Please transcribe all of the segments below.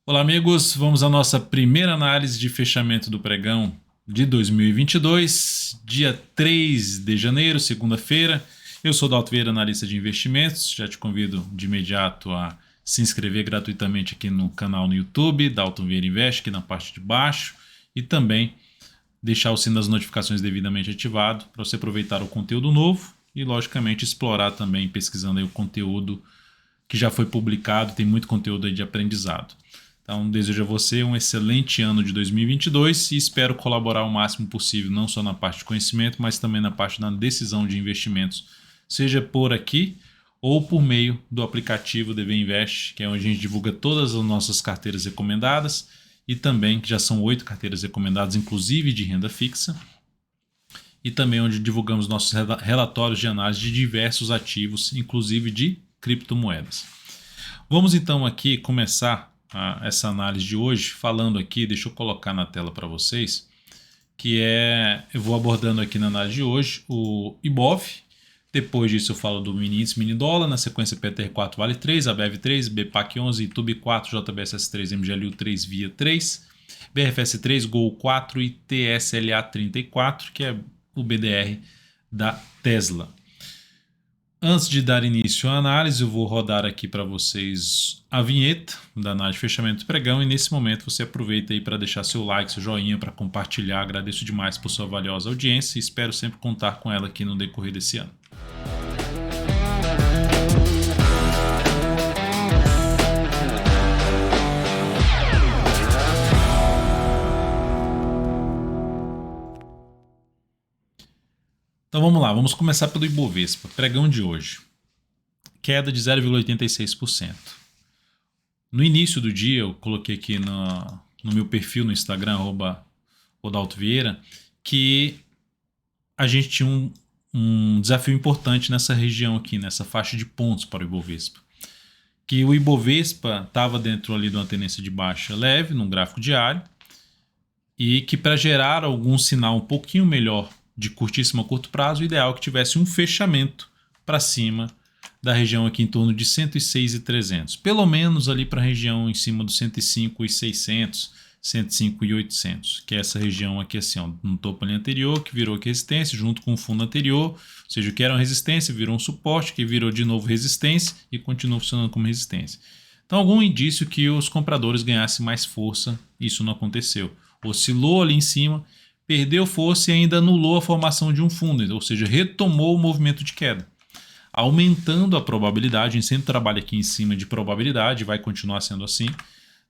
Olá, amigos. Vamos à nossa primeira análise de fechamento do pregão de 2022, dia 3 de janeiro, segunda-feira. Eu sou Dalto Vieira, analista de investimentos. Já te convido de imediato a se inscrever gratuitamente aqui no canal no YouTube, Dalto Vieira Invest, aqui na parte de baixo, e também deixar o sino das notificações devidamente ativado para você aproveitar o conteúdo novo e, logicamente, explorar também, pesquisando aí o conteúdo que já foi publicado. Tem muito conteúdo aí de aprendizado. Então, desejo a você um excelente ano de 2022 e espero colaborar o máximo possível, não só na parte de conhecimento, mas também na parte da decisão de investimentos, seja por aqui ou por meio do aplicativo DV Invest, que é onde a gente divulga todas as nossas carteiras recomendadas e também, que já são 8 carteiras recomendadas, inclusive de renda fixa, e também onde divulgamos nossos relatórios de análise de diversos ativos, inclusive de criptomoedas. Vamos então aqui começar essa análise de hoje falando aqui, deixa eu colocar na tela para vocês, eu vou abordando aqui na análise de hoje o IBOV. Depois disso eu falo do mini índice, mini dólar, na sequência PTR4 vale 3, ABEV 3, BPAC 11, TUB 4, JBSS 3, MGLU 3, VIA 3, BRFS 3, GOL 4 e TSLA 34, que é o BDR da Tesla. Antes de dar início à análise, eu vou rodar aqui para vocês a vinheta da análise de fechamento do pregão e nesse momento você aproveita aí para deixar seu like, seu joinha, para compartilhar. Agradeço demais por sua valiosa audiência e espero sempre contar com ela aqui no decorrer desse ano. Então vamos lá, vamos começar pelo Ibovespa, pregão de hoje. Queda de 0,86%. No início do dia, eu coloquei aqui no meu perfil no Instagram, @odaltovieira, que a gente tinha um desafio importante nessa região aqui, nessa faixa de pontos para o Ibovespa. Que o Ibovespa estava dentro ali de uma tendência de baixa leve, num gráfico diário, e que para gerar algum sinal um pouquinho melhor de curtíssimo a curto prazo, o ideal é que tivesse um fechamento para cima da região aqui em torno de 106.300, pelo menos ali para a região em cima dos 105.600, 105.800, que é essa região aqui assim, ó, no topo ali anterior, que virou aqui resistência, junto com o fundo anterior, ou seja, o que era uma resistência virou um suporte, que virou de novo resistência e continua funcionando como resistência. Então, algum indício que os compradores ganhassem mais força, isso não aconteceu. Oscilou ali em cima, perdeu força e ainda anulou a formação de um fundo, ou seja, retomou o movimento de queda, aumentando a probabilidade. A gente sempre trabalha aqui em cima de probabilidade, vai continuar sendo assim,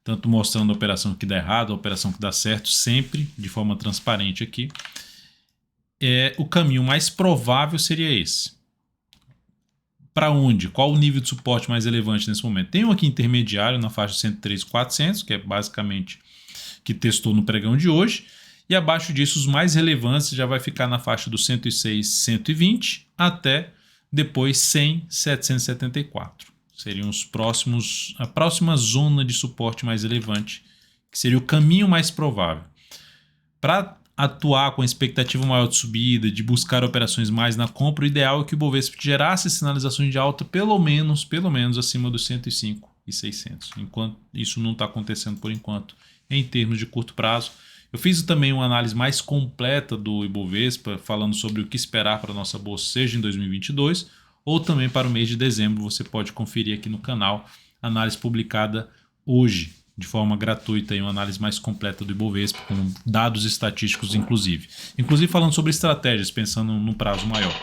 tanto mostrando a operação que dá errado, a operação que dá certo, sempre de forma transparente aqui. O caminho mais provável seria esse. Para onde? Qual o nível de suporte mais relevante nesse momento? Tem um aqui intermediário na faixa 103.400, que é basicamente que testou no pregão de hoje, e abaixo disso os mais relevantes já vai ficar na faixa do 106.120 até depois 100.774. Seriam a próxima zona de suporte mais relevante, que seria o caminho mais provável. Para atuar com a expectativa maior de subida, de buscar operações mais na compra, o ideal é que o Bovespa gerasse sinalizações de alta pelo menos acima dos 105.600. Enquanto isso não está acontecendo por enquanto, em termos de curto prazo. Eu fiz também uma análise mais completa do Ibovespa, falando sobre o que esperar para a nossa bolsa, seja em 2022 ou também para o mês de dezembro. Você pode conferir aqui no canal, análise publicada hoje, de forma gratuita, e uma análise mais completa do Ibovespa, com dados estatísticos inclusive falando sobre estratégias, pensando num prazo maior.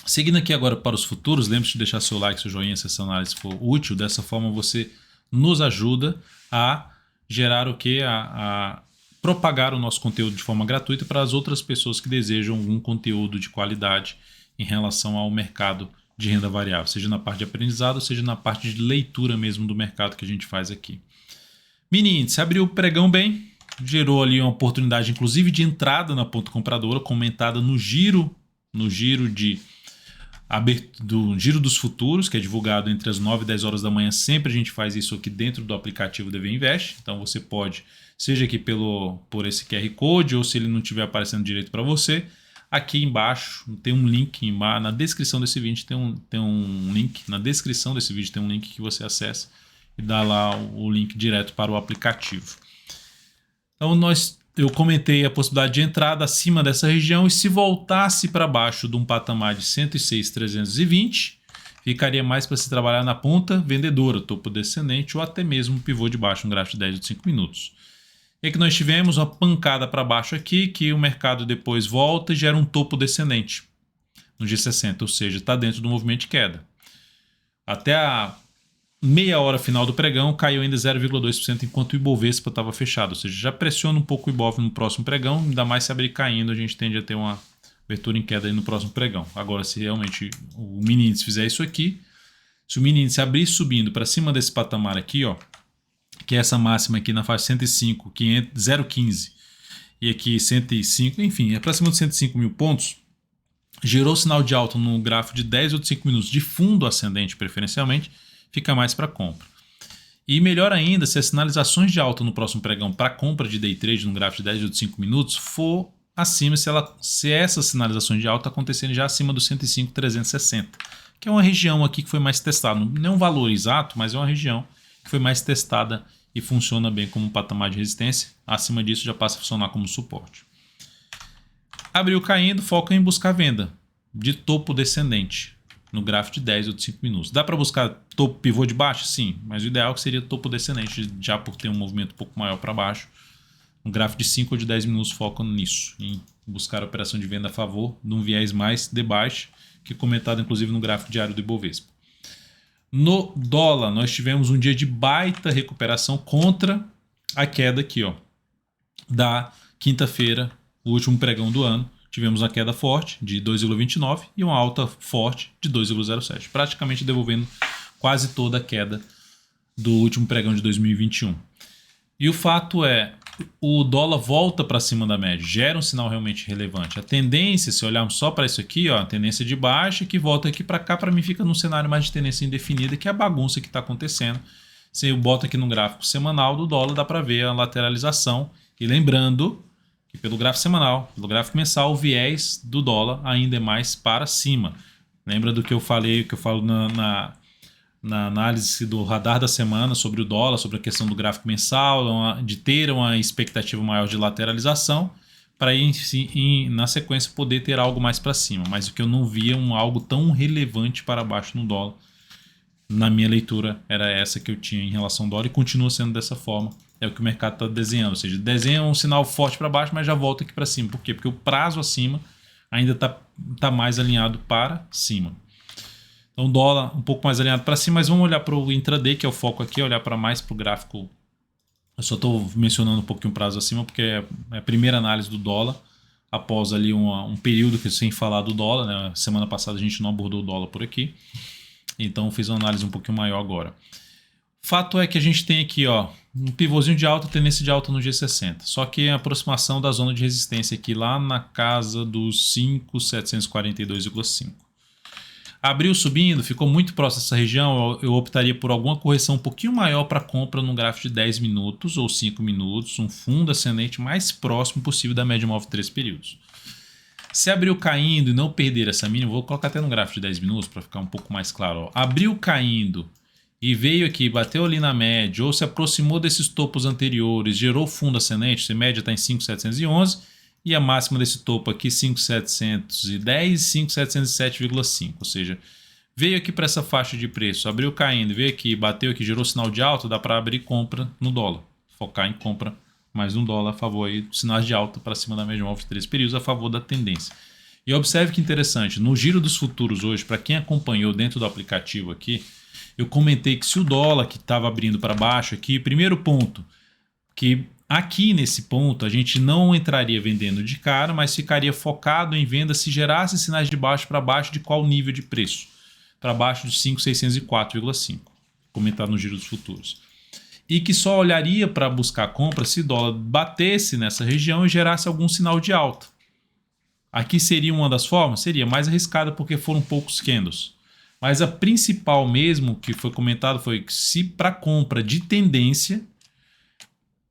Seguindo aqui agora para os futuros, lembre-se de deixar seu like, seu joinha se essa análise for útil. Dessa forma você nos ajuda a gerar o que? A propagar o nosso conteúdo de forma gratuita para as outras pessoas que desejam algum conteúdo de qualidade em relação ao mercado de renda variável, seja na parte de aprendizado, seja na parte de leitura mesmo do mercado que a gente faz aqui. Mini índice abriu o pregão bem, gerou ali uma oportunidade inclusive de entrada na ponta compradora, comentada no giro do giro dos futuros, que é divulgado entre as 9 e 10 horas da manhã. Sempre a gente faz isso aqui dentro do aplicativo DV Invest. Então você pode, seja aqui por esse QR Code, ou se ele não estiver aparecendo direito para você, aqui embaixo tem um link, na descrição desse vídeo tem um link, na descrição desse vídeo tem um link que você acessa e dá lá o link direto para o aplicativo. Então eu comentei a possibilidade de entrada acima dessa região e se voltasse para baixo de um patamar de 106.320, ficaria mais para se trabalhar na ponta vendedora, topo descendente ou até mesmo pivô de baixo, um gráfico de 10 ou 5 minutos. E aqui nós tivemos uma pancada para baixo aqui, que o mercado depois volta e gera um topo descendente no G60, ou seja, está dentro do movimento de queda. Até a meia hora final do pregão caiu ainda 0,2% enquanto o Ibovespa estava fechado, ou seja, já pressiona um pouco o Ibov no próximo pregão, ainda mais se abrir caindo, a gente tende a ter uma abertura em queda aí no próximo pregão. Agora, se realmente o mini índice fizer isso aqui, se o mini índice abrir subindo para cima desse patamar aqui, ó, que é essa máxima aqui na faixa 105, 0,15 e aqui 105, enfim, é para cima de 105 mil pontos, gerou sinal de alta no gráfico de 10 ou de 5 minutos de fundo ascendente preferencialmente, fica mais para compra. E melhor ainda, se as sinalizações de alta no próximo pregão para compra de day trade no gráfico de 10 ou de 5 minutos for acima, se essas sinalizações de alta acontecerem já acima do 105.360, que é uma região aqui que foi mais testada, não é um valor exato, mas é uma região que foi mais testada e funciona bem como um patamar de resistência. Acima disso já passa a funcionar como suporte. Abriu caindo, foca em buscar venda de topo descendente no gráfico de 10 ou de 5 minutos. Dá para buscar topo pivô de baixo? Sim, mas o ideal seria topo descendente, já por ter um movimento um pouco maior para baixo. No gráfico de 5 ou de 10 minutos foca nisso, em buscar a operação de venda a favor de um viés mais de baixo, que é comentado inclusive no gráfico diário do Ibovespa. No dólar, nós tivemos um dia de baita recuperação contra a queda aqui, ó, da quinta-feira, o último pregão do ano. Tivemos uma queda forte de 2,29 e uma alta forte de 2,07, praticamente devolvendo quase toda a queda do último pregão de 2021. E o fato é, o dólar volta para cima da média, gera um sinal realmente relevante. A tendência, se olharmos só para isso aqui, ó, a tendência de baixa que volta aqui para cá, para mim fica num cenário mais de tendência indefinida, que é a bagunça que está acontecendo. Se eu boto aqui no gráfico semanal do dólar, dá para ver a lateralização. E lembrando que pelo gráfico semanal, pelo gráfico mensal, o viés do dólar ainda é mais para cima. Lembra do que eu falei, que eu falo na análise do radar da semana sobre o dólar, sobre a questão do gráfico mensal, de ter uma expectativa maior de lateralização, para na sequência poder ter algo mais para cima. Mas o que eu não via algo tão relevante para baixo no dólar, na minha leitura, era essa que eu tinha em relação ao dólar e continua sendo dessa forma. É o que o mercado está desenhando, ou seja, desenha um sinal forte para baixo, mas já volta aqui para cima. Por quê? Porque o prazo acima ainda tá mais alinhado para cima. Então o dólar um pouco mais alinhado para cima, mas vamos olhar para o intraday, que é o foco aqui, olhar para mais para o gráfico. Eu só estou mencionando um pouquinho o prazo acima, porque é a primeira análise do dólar, após ali um período que sem falar do dólar, né? Semana passada a gente não abordou o dólar por aqui, então fiz uma análise um pouquinho maior agora. Fato é que a gente tem aqui, ó, um pivôzinho de alta, tendência de alta no G60. Só que a aproximação da zona de resistência aqui lá na casa dos 5.742,5. Abriu subindo, ficou muito próximo dessa região, eu optaria por alguma correção um pouquinho maior para compra no gráfico de 10 minutos ou 5 minutos, um fundo ascendente mais próximo possível da média móvel 3 períodos. Se abriu caindo e não perder essa mínima, vou colocar até no gráfico de 10 minutos para ficar um pouco mais claro. Ó. Abriu caindo e veio aqui, bateu ali na média, ou se aproximou desses topos anteriores, gerou fundo ascendente, a média está em 5.711 e a máxima desse topo aqui 5.710 e 5.707,5, ou seja, veio aqui para essa faixa de preço, abriu caindo, veio aqui, bateu aqui, gerou sinal de alta, dá para abrir compra no dólar, focar em compra mais um dólar a favor aí, sinais de alta para cima da média móvel de 3 períodos a favor da tendência. E observe que interessante, no giro dos futuros hoje, para quem acompanhou dentro do aplicativo aqui, eu comentei que se o dólar que estava abrindo para baixo aqui, primeiro ponto, que aqui nesse ponto a gente não entraria vendendo de cara, mas ficaria focado em venda se gerasse sinais de baixo para baixo de qual nível de preço? Para baixo de 5.604,5, comentado no giro dos futuros. E que só olharia para buscar compra se o dólar batesse nessa região e gerasse algum sinal de alta. Aqui seria uma das formas? Seria mais arriscada porque foram poucos candles. Mas a principal mesmo que foi comentado foi que se para compra de tendência,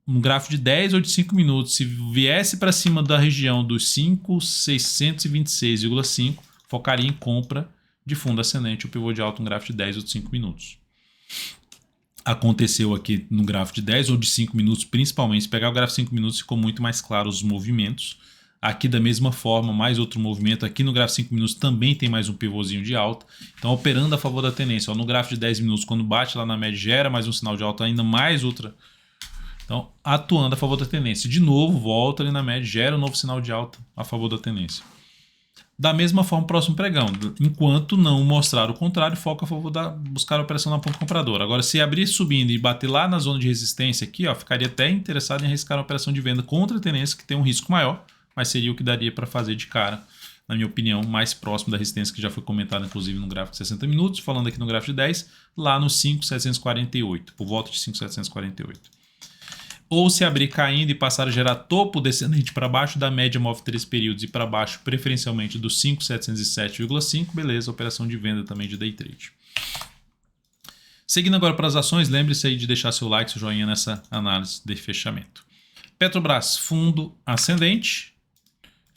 um gráfico de 10 ou de 5 minutos, se viesse para cima da região dos 5.626,5, focaria em compra de fundo ascendente, o pivô de alta, um gráfico de 10 ou de 5 minutos. aconteceu aqui no gráfico de 10 ou de 5 minutos, principalmente. Se pegar o gráfico de 5 minutos, ficou muito mais claro os movimentos. Aqui da mesma forma, mais outro movimento. Aqui no gráfico de 5 minutos também tem mais um pivôzinho de alta. Então, operando a favor da tendência. Ó, no gráfico de 10 minutos, quando bate lá na média, gera mais um sinal de alta, ainda mais outra. Então, atuando a favor da tendência. De novo, volta ali na média, gera um novo sinal de alta a favor da tendência. Da mesma forma, próximo pregão. Enquanto não mostrar o contrário, foca a favor da buscar a operação na ponta compradora. Agora, se abrir subindo e bater lá na zona de resistência aqui, ó, ficaria até interessado em arriscar uma operação de venda contra a tendência, que tem um risco maior, mas seria o que daria para fazer de cara, na minha opinião, mais próximo da resistência que já foi comentada, inclusive, no gráfico de 60 minutos, falando aqui no gráfico de 10, lá no 5.748, por volta de 5.748. Ou se abrir caindo e passar a gerar topo descendente para baixo da média móvel 3 períodos e para baixo preferencialmente do 5.707,5, beleza, operação de venda também de day trade. Seguindo agora para as ações, lembre-se aí de deixar seu like, seu joinha nessa análise de fechamento. Petrobras, fundo ascendente,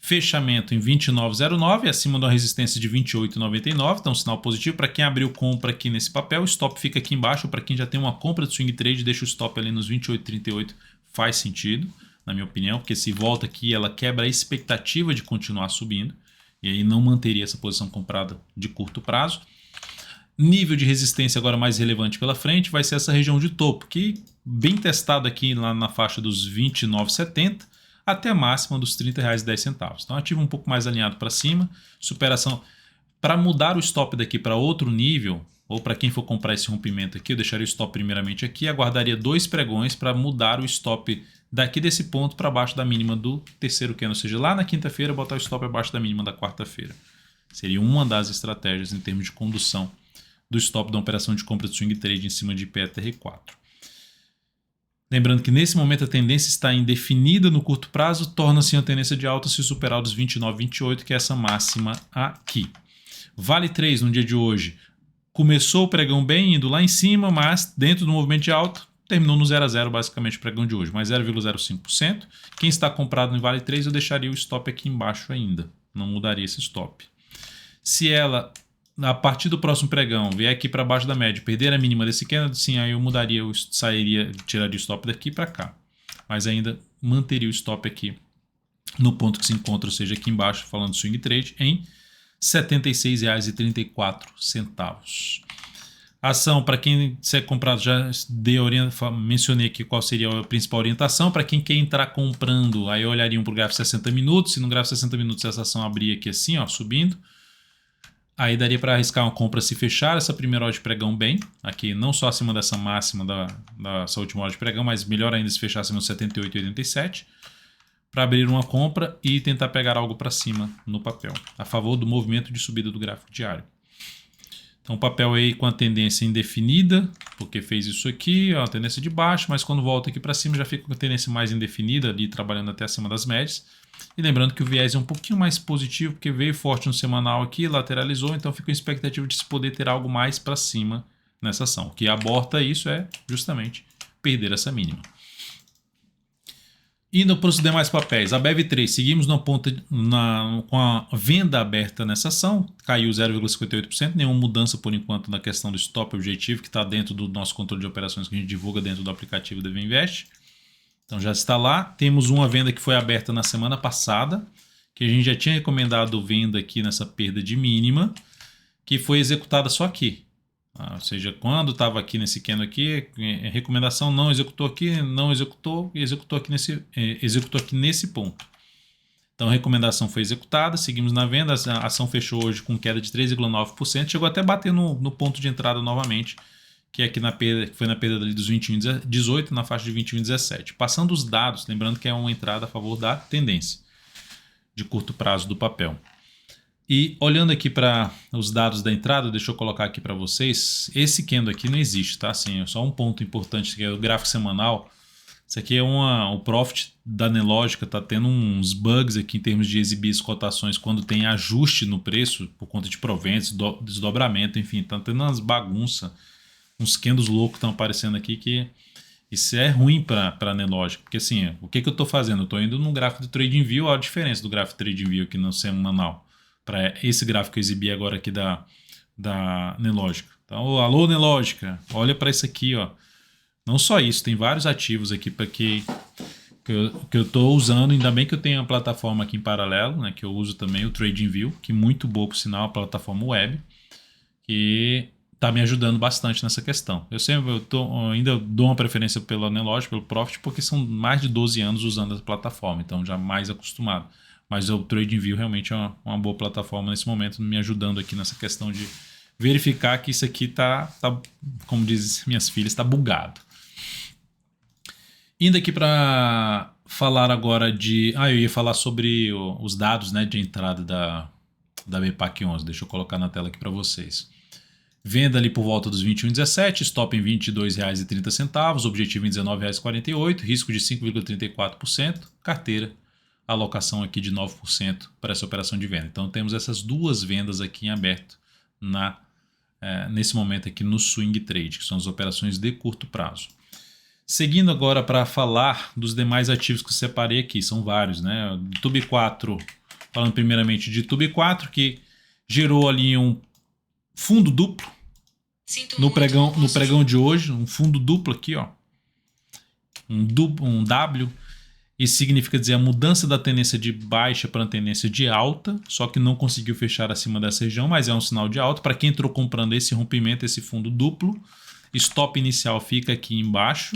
fechamento em 29,09, acima da resistência de 28,99, então sinal positivo para quem abriu compra aqui nesse papel, o stop fica aqui embaixo, para quem já tem uma compra de swing trade, deixa o stop ali nos 28,38, faz sentido, na minha opinião, porque se volta aqui ela quebra a expectativa de continuar subindo, e aí não manteria essa posição comprada de curto prazo. Nível de resistência agora mais relevante pela frente vai ser essa região de topo, que bem testada aqui lá na faixa dos 29,70, até a máxima dos R$ 30,10. Então, ativo um pouco mais alinhado para cima. Superação. Para mudar o stop daqui para outro nível, ou para quem for comprar esse rompimento aqui, eu deixaria o stop primeiramente aqui, aguardaria 2 pregões para mudar o stop daqui desse ponto para baixo da mínima do terceiro candle, ou seja, lá na quinta-feira botar o stop abaixo da mínima da quarta-feira. Seria uma das estratégias em termos de condução do stop da operação de compra de swing trade em cima de PTR4. Lembrando que nesse momento a tendência está indefinida no curto prazo, torna-se uma tendência de alta se superar os 29,28, que é essa máxima aqui. Vale 3 no dia de hoje. Começou o pregão bem, indo lá em cima, mas dentro do movimento de alta, terminou no 0 a 0 basicamente o pregão de hoje, mais 0,05%. Quem está comprado no Vale 3, eu deixaria o stop aqui embaixo ainda, não mudaria esse stop. Se ela, a partir do próximo pregão, vier aqui para baixo da média, perder a mínima desse candle, sim, aí eu mudaria, eu tiraria o stop daqui para cá. Mas ainda manteria o stop aqui no ponto que se encontra, ou seja, aqui embaixo, falando de swing trade, em R$ 76,34. Ação, para quem ser comprado, já mencionei aqui qual seria a principal orientação. Para quem quer entrar comprando, aí eu olharia para o gráfico 60 minutos. Se no gráfico 60 minutos essa ação abrir aqui assim, ó, subindo, aí daria para arriscar uma compra se fechar essa primeira hora de pregão bem, aqui não só acima dessa máxima dessa última hora de pregão, mas melhor ainda se fechar acima de 78,87, para abrir uma compra e tentar pegar algo para cima no papel, a favor do movimento de subida do gráfico diário. Então o papel aí com a tendência indefinida, porque fez isso aqui, ó, a tendência de baixo, mas quando volta aqui para cima já fica com a tendência mais indefinida, ali trabalhando até acima das médias. E lembrando que o viés é um pouquinho mais positivo, porque veio forte no semanal aqui, lateralizou, então fica com a expectativa de se poder ter algo mais para cima nessa ação. O que aborta isso é justamente perder essa mínima. Indo para os demais papéis, a BEV3, seguimos na ponta com a venda aberta nessa ação, caiu 0,58%, nenhuma mudança por enquanto na questão do stop objetivo, que está dentro do nosso controle de operações que a gente divulga dentro do aplicativo DV Invest. Então já está lá. Temos uma venda que foi aberta na semana passada, que a gente já tinha recomendado venda aqui nessa perda de mínima, que foi executada só aqui. Ou seja, quando estava aqui nesse candle aqui, recomendação não executou aqui, não executou e executou aqui nesse ponto. Então a recomendação foi executada, seguimos na venda, a ação fechou hoje com queda de 3,9%, chegou até a bater no ponto de entrada novamente, que é aqui na perda, que foi na perda ali dos 21,18 na faixa de 21,17. Passando os dados, lembrando que é uma entrada a favor da tendência de curto prazo do papel. E olhando aqui para os dados da entrada, deixa eu colocar aqui para vocês, esse candle aqui não existe, tá? Assim, é só um ponto importante, que é o gráfico semanal. Isso aqui é o profit da Nelogica, tá tendo uns bugs aqui em termos de exibir as cotações quando tem ajuste no preço, por conta de proventos, desdobramento, enfim, tá tendo umas bagunças, uns candles loucos estão aparecendo aqui que isso é ruim para a Nelogica, porque assim, o que eu estou fazendo? Eu estou indo no gráfico do TradingView, olha a diferença do gráfico do TradingView aqui no semanal, para esse gráfico que eu exibi agora aqui da Nelogica. Então, alô Nelogica, olha para isso aqui, ó. Não só isso, tem vários ativos aqui para que eu estou usando. Ainda bem que eu tenho a plataforma aqui em paralelo, né, que eu uso também, o TradingView, que é muito boa, por sinal, a plataforma web, que está me ajudando bastante nessa questão. Eu ainda dou uma preferência pelo Nelogic, pelo Profit, porque são mais de 12 anos usando essa plataforma, então já mais acostumado. Mas o TradingView realmente é uma boa plataforma nesse momento, me ajudando aqui nessa questão de verificar que isso aqui tá como dizem minhas filhas, está bugado. Indo aqui para falar agora de... eu ia falar sobre os dados, né, de entrada da BPAC 11. Deixa eu colocar na tela aqui para vocês. Venda ali por volta dos R$ 21,17, stop em R$ 22,30, objetivo em R$ 19,48, risco de 5,34%, carteira, alocação aqui de 9% para essa operação de venda. Então temos essas duas vendas aqui em aberto nesse momento aqui no swing trade, que são as operações de curto prazo. Seguindo agora para falar dos demais ativos que eu separei aqui, são vários, né? TUB4, falando primeiramente de TUB4, que gerou ali um fundo duplo no pregão de hoje, um fundo duplo aqui, ó, um W. Isso significa dizer a mudança da tendência de baixa para a tendência de alta, só que não conseguiu fechar acima dessa região, mas é um sinal de alta. Para quem entrou comprando esse rompimento, esse fundo duplo, stop inicial fica aqui embaixo,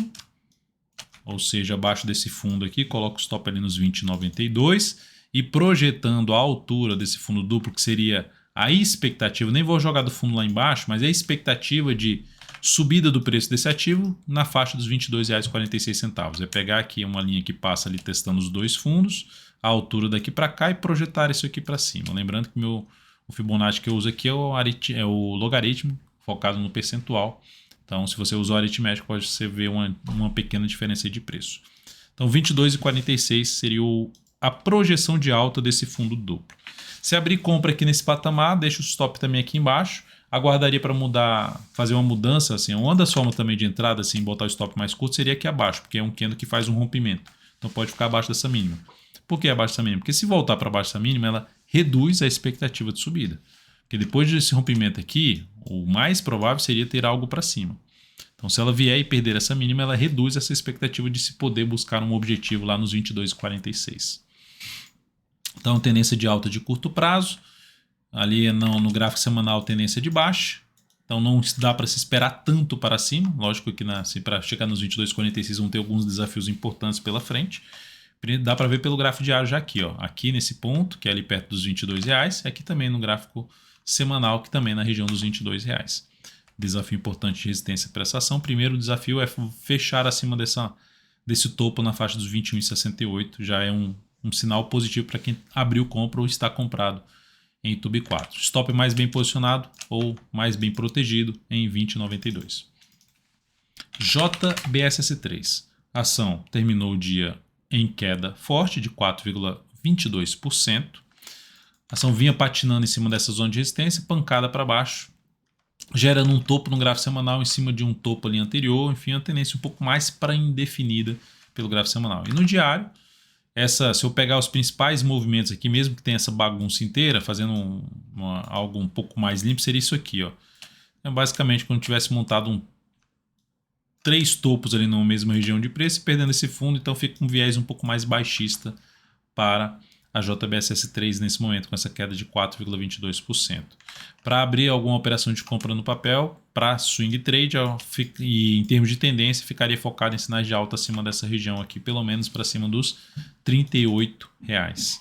ou seja, abaixo desse fundo aqui, coloca o stop ali nos 20,92 e projetando a altura desse fundo duplo, que seria a expectativa, nem vou jogar do fundo lá embaixo, mas é a expectativa de subida do preço desse ativo na faixa dos R$ 22,46. É pegar aqui uma linha que passa ali testando os dois fundos, a altura daqui para cá e projetar isso aqui para cima. Lembrando que o Fibonacci que eu uso aqui é o logaritmo, focado no percentual. Então, se você usar o aritmético, pode você ver uma pequena diferença de preço. Então, 22,46 seria a projeção de alta desse fundo duplo. Se abrir compra aqui nesse patamar, deixa o stop também aqui embaixo. Aguardaria para fazer uma mudança, assim, uma das formas também de entrada, assim, botar o stop mais curto seria aqui abaixo, porque é um candle que faz um rompimento. Então pode ficar abaixo dessa mínima. Por que abaixo dessa mínima? Porque se voltar para baixo dessa mínima, ela reduz a expectativa de subida. Porque depois desse rompimento aqui, o mais provável seria ter algo para cima. Então se ela vier e perder essa mínima, ela reduz essa expectativa de se poder buscar um objetivo lá nos 22,46. Então tendência de alta de curto prazo. Ali no gráfico semanal, tendência de baixa. Então não dá para se esperar tanto para cima. Lógico que assim, para chegar nos 22,46 vão ter alguns desafios importantes pela frente. Dá para ver pelo gráfico diário já aqui, ó. Aqui nesse ponto, que é ali perto dos R$22. E aqui também no gráfico semanal, que também é na região dos R$22. Desafio importante de resistência para essa ação. Primeiro desafio é fechar acima desse topo na faixa dos 21,68. Já é um sinal positivo para quem abriu compra ou está comprado em TUB4. Stop mais bem posicionado ou mais bem protegido em 20,92. JBSS3. A ação terminou o dia em queda forte de 4,22%. A ação vinha patinando em cima dessa zona de resistência, pancada para baixo, gerando um topo no gráfico semanal em cima de um topo ali anterior. Enfim, uma tendência um pouco mais para indefinida pelo gráfico semanal. E no diário, se eu pegar os principais movimentos aqui, mesmo que tenha essa bagunça inteira, fazendo algo um pouco mais limpo, seria isso aqui, ó. É basicamente quando tivesse montado 3 topos ali na mesma região de preço e perdendo esse fundo, então fica um viés um pouco mais baixista para a JBSS3 nesse momento, com essa queda de 4,22%. Para abrir alguma operação de compra no papel, para swing trade, e em termos de tendência, ficaria focado em sinais de alta acima dessa região aqui, pelo menos para cima dos R$38.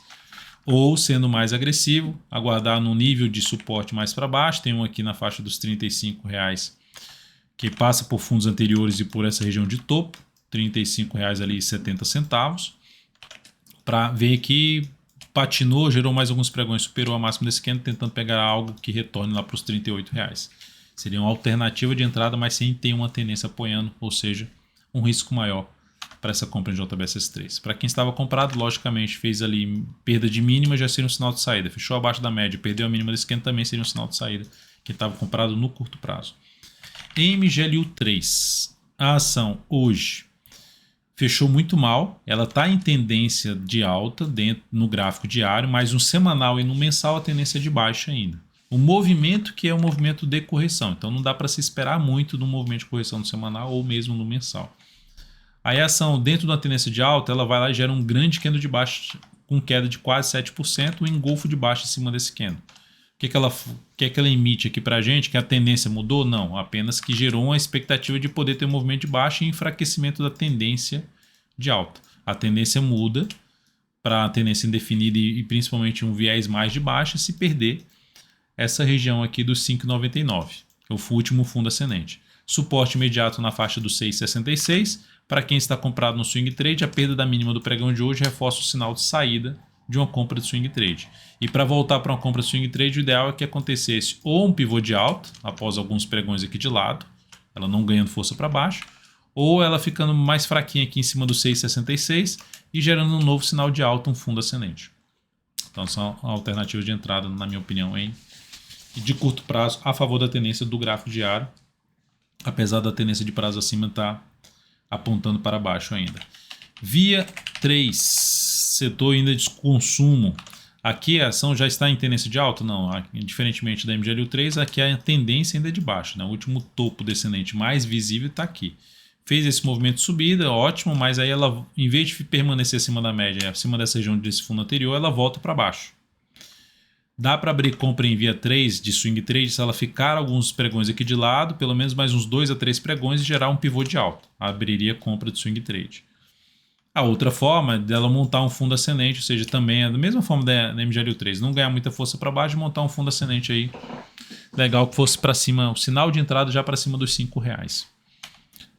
Ou, sendo mais agressivo, aguardar no nível de suporte mais para baixo. Tem um aqui na faixa dos R$35, que passa por fundos anteriores e por essa região de topo, R$35,70. Para ver que patinou, gerou mais alguns pregões, superou a máxima desse candle, tentando pegar algo que retorne lá para os R$38. Seria uma alternativa de entrada, mas sem ter uma tendência apoiando, ou seja, um risco maior para essa compra em JBSS3. Para quem estava comprado, logicamente, fez ali perda de mínima, já seria um sinal de saída. Fechou abaixo da média, perdeu a mínima desse candle, também seria um sinal de saída, que estava comprado no curto prazo. MGLU3, a ação hoje fechou muito mal, ela está em tendência de alta no gráfico diário, mas no semanal e no mensal a tendência é de baixa ainda. O movimento que é o movimento de correção. Então não dá para se esperar muito do movimento de correção no semanal ou mesmo no mensal. Aí a ação dentro da tendência de alta, ela vai lá e gera um grande candle de baixa com queda de quase 7%, um engolfo de baixa em cima desse candle. O que ela emite aqui para a gente? Que a tendência mudou? Não, apenas que gerou uma expectativa de poder ter um movimento de baixa e enfraquecimento da tendência de alta. A tendência muda para a tendência indefinida e principalmente um viés mais de baixa se perder essa região aqui dos 5,99, que é o último fundo ascendente. Suporte imediato na faixa dos 6,66. Para quem está comprado no swing trade, a perda da mínima do pregão de hoje reforça o sinal de saída de uma compra de swing trade. E para voltar para uma compra de swing trade, o ideal é que acontecesse ou um pivô de alta, após alguns pregões aqui de lado, ela não ganhando força para baixo, ou ela ficando mais fraquinha aqui em cima do 6,66 e gerando um novo sinal de alta, um fundo ascendente. Então são alternativas de entrada, na minha opinião, de curto prazo, a favor da tendência do gráfico diário, apesar da tendência de prazo acima estar apontando para baixo ainda. Via 3, setor ainda de consumo. Aqui a ação já está em tendência de alta? Não, diferentemente da MGLU3, aqui a tendência ainda é de baixo, né? O último topo descendente mais visível está aqui. Fez esse movimento de subida, ótimo, mas aí ela, em vez de permanecer acima da média, acima dessa região desse fundo anterior, ela volta para baixo. Dá para abrir compra em via 3 de swing trade se ela ficar alguns pregões aqui de lado, pelo menos mais uns 2 a 3 pregões e gerar um pivô de alta. Abriria compra de swing trade. A outra forma é dela montar um fundo ascendente, ou seja, também é da mesma forma da MGLU3, não ganhar muita força para baixo e montar um fundo ascendente aí legal que fosse para cima, o sinal de entrada já para cima dos R$5.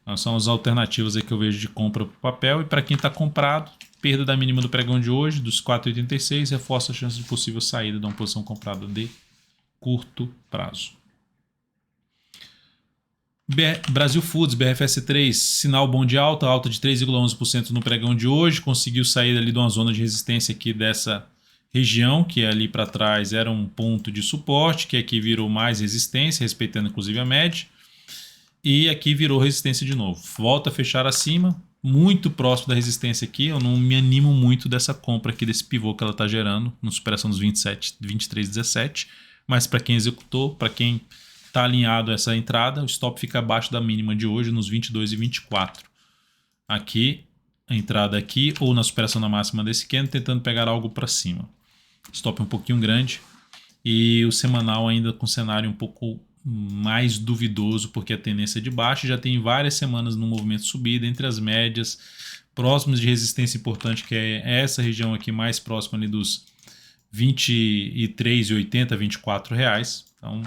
Então, são as alternativas aí que eu vejo de compra para o papel. E para quem está comprado, perda da mínima do pregão de hoje, dos 4,86, reforça a chance de possível saída de uma posição comprada de curto prazo. Brasil Foods, BRFS3, sinal bom de alta, alta de 3,11% no pregão de hoje, conseguiu sair ali de uma zona de resistência aqui dessa região, que ali para trás era um ponto de suporte, que aqui virou mais resistência, respeitando inclusive a média, e aqui virou resistência de novo. Volta a fechar acima, muito próximo da resistência aqui, eu não me animo muito dessa compra aqui, desse pivô que ela está gerando, no superação dos 23,17, mas para quem executou, para quem está alinhado a essa entrada, o stop fica abaixo da mínima de hoje, nos 22,24. Aqui, a entrada aqui, ou na superação da máxima desse candle, tentando pegar algo para cima. Stop um pouquinho grande, e o semanal ainda com cenário um pouco mais duvidoso, porque a tendência é de baixo, já tem várias semanas no movimento de subida, entre as médias, próximos de resistência importante, que é essa região aqui mais próxima ali dos R$23,80, R$24. Então,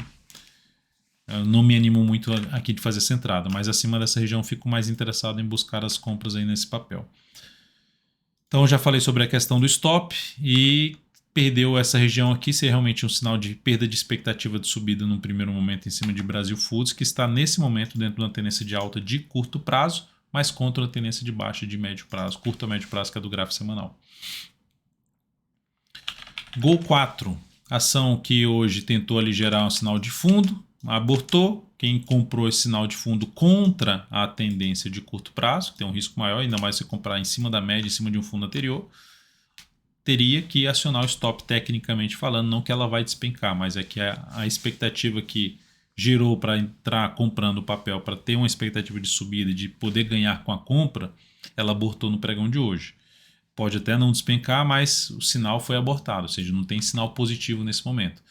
eu não me animo muito aqui de fazer essa entrada, mas acima dessa região fico mais interessado em buscar as compras aí nesse papel. Então, eu já falei sobre a questão do stop e perdeu essa região aqui, ser realmente um sinal de perda de expectativa de subida num primeiro momento em cima de Brasil Foods, que está nesse momento dentro de uma tendência de alta de curto prazo, mas contra a tendência de baixa de médio prazo, curto a médio prazo, que é do gráfico semanal. Gol 4, ação que hoje tentou ali gerar um sinal de fundo, abortou. Quem comprou esse sinal de fundo contra a tendência de curto prazo, que tem um risco maior, ainda mais se comprar em cima da média, em cima de um fundo anterior, teria que acionar o stop tecnicamente falando, não que ela vai despencar, mas é que a expectativa que gerou para entrar comprando o papel, para ter uma expectativa de subida, de poder ganhar com a compra, ela abortou no pregão de hoje. Pode até não despencar, mas o sinal foi abortado, ou seja, não tem sinal positivo nesse momento.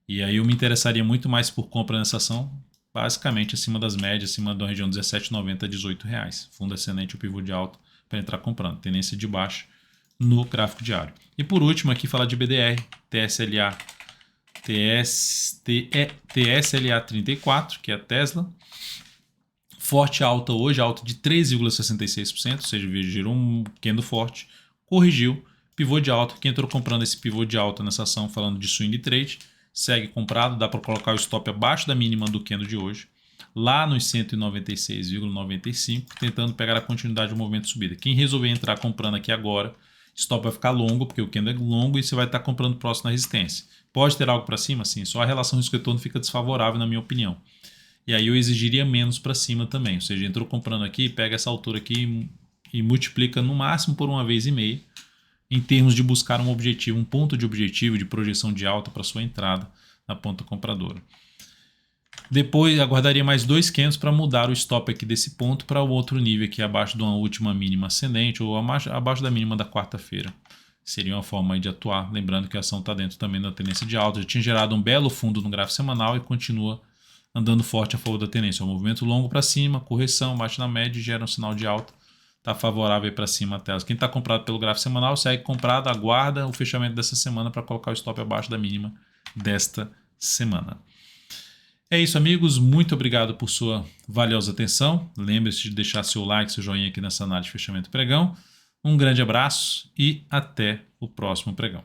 E aí eu me interessaria muito mais por compra nessa ação, basicamente acima das médias, acima da região 17,90 a R$18. Fundo ascendente ou pivô de alta para entrar comprando. Tendência de baixa no gráfico diário. E por último aqui falar de BDR, TSLA 34, que é a Tesla. Forte alta hoje, alta de 3,66%, ou seja, gerou um candle forte, corrigiu, pivô de alta. Quem entrou comprando esse pivô de alta nessa ação, falando de swing trade, segue comprado, dá para colocar o stop abaixo da mínima do candle de hoje, lá nos 196,95, tentando pegar a continuidade do movimento de subida. Quem resolver entrar comprando aqui agora, stop vai ficar longo, porque o candle é longo e você vai estar comprando próximo da resistência. Pode ter algo para cima? Sim, só a relação risco-retorno fica desfavorável, na minha opinião. E aí eu exigiria menos para cima também, ou seja, entrou comprando aqui, pega essa altura aqui e multiplica no máximo por 1,5 vezes, em termos de buscar um objetivo, um ponto de objetivo, de projeção de alta para sua entrada na ponta compradora. Depois aguardaria mais 2 candles para mudar o stop aqui desse ponto para o outro nível aqui abaixo de uma última mínima ascendente ou abaixo da mínima da quarta-feira. Seria uma forma de atuar, lembrando que a ação está dentro também da tendência de alta. Já tinha gerado um belo fundo no gráfico semanal e continua andando forte a favor da tendência. Um movimento longo para cima, correção, bate na média e gera um sinal de alta. Está favorável para cima até. Quem está comprado pelo gráfico semanal segue comprado, aguarda o fechamento dessa semana para colocar o stop abaixo da mínima desta semana. É isso, amigos. Muito obrigado por sua valiosa atenção. Lembre-se de deixar seu like, seu joinha aqui nessa análise de fechamento pregão. Um grande abraço e até o próximo pregão.